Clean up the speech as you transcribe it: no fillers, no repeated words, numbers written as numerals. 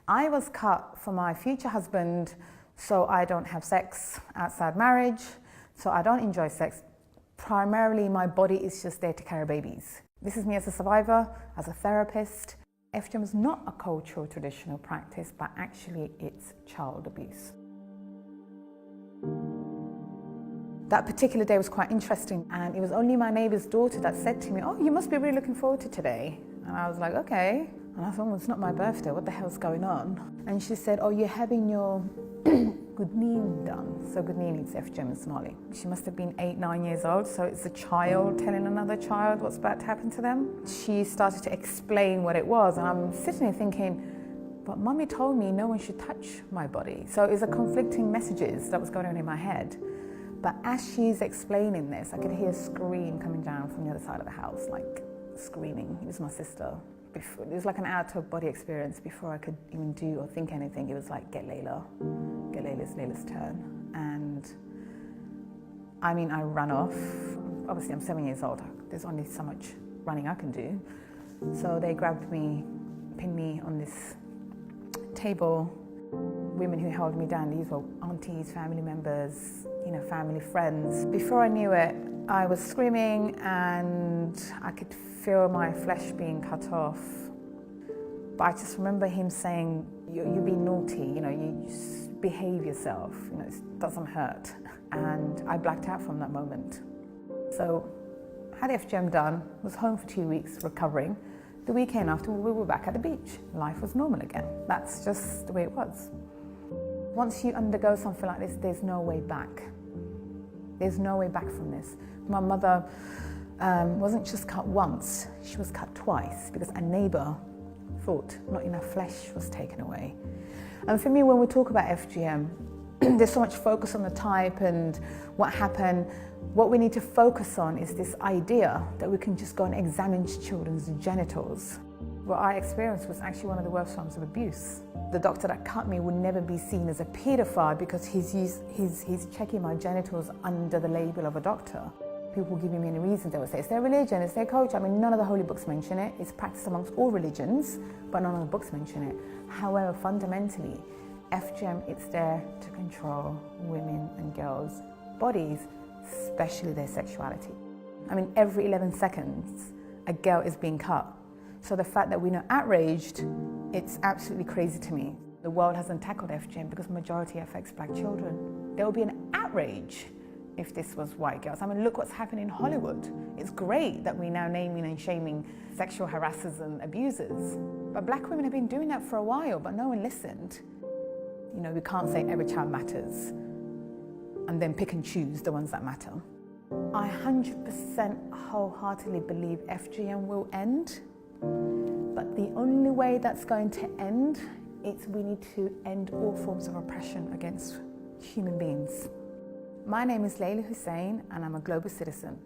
I was cut for my future husband, so I don't have sex outside marriage, so I don't enjoy sex. Primarily, my body is just there to carry babies. This is me as a survivor, as a therapist. FGM is not a cultural traditional practice, but actually it's child abuse. That particular day was quite interesting, and it was only my neighbour's daughter that said to me, "Oh, you must be really looking forward to today." And I was like, okay. And I thought, well, it's not my birthday, what the hell's going on? And she said, "Oh, you're having your gudnin done." So gudnin is FGM in Somali. She must have been 8, 9 years old, so it's a child telling another child what's about to happen to them. She started to explain what it was, and I'm sitting here thinking, but Mummy told me no one should touch my body. So it was a conflicting messages that was going on in my head. But as she's explaining this, I could hear a scream coming down from the other side of the house, like screaming. It was my sister. It was like an out-of-body experience. Before I could even do or think anything, it was like, get Leyla. Get Leyla's turn. And I mean, I ran off. Obviously, I'm 7 years old. There's only so much running I can do. So they grabbed me, pinned me on this table. Women who held me down, these were aunties, family members, family friends. Before I knew it, I was screaming and I could feel my flesh being cut off. But I just remember him saying, you're being naughty, you just behave yourself, it doesn't hurt. And I blacked out from that moment. So had FGM done, was home for 2 weeks recovering. The weekend after, we were back at the beach. Life was normal again. That's just the way it was. Once you undergo something like this, there's no way back. There's no way back from this. My mother wasn't just cut once, she was cut twice because a neighbour thought not enough flesh was taken away. And for me, when we talk about FGM, there's so much focus on the type and what happened. What we need to focus on is this idea that we can just go and examine children's genitals. What I experienced was actually one of the worst forms of abuse. The doctor that cut me would never be seen as a paedophile because he's checking my genitals under the label of a doctor. People giving me any reasons, they would say, it's their religion, it's their culture. I mean, none of the holy books mention it. It's practiced amongst all religions, but none of the books mention it. However, fundamentally, FGM, it's there to control women and girls' bodies, especially their sexuality. I mean, every 11 seconds, a girl is being cut. So the fact that we're not outraged, it's absolutely crazy to me. The world hasn't tackled FGM because the majority affects black children. There will be an outrage if this was white girls. I mean, look what's happening in Hollywood. It's great that we're now naming and shaming sexual harassers and abusers. But black women have been doing that for a while, but no one listened. We can't say every child matters and then pick and choose the ones that matter. I 100% wholeheartedly believe FGM will end. But the only way that's going to end is we need to end all forms of oppression against human beings. My name is Leyla Hussein and I'm a global citizen.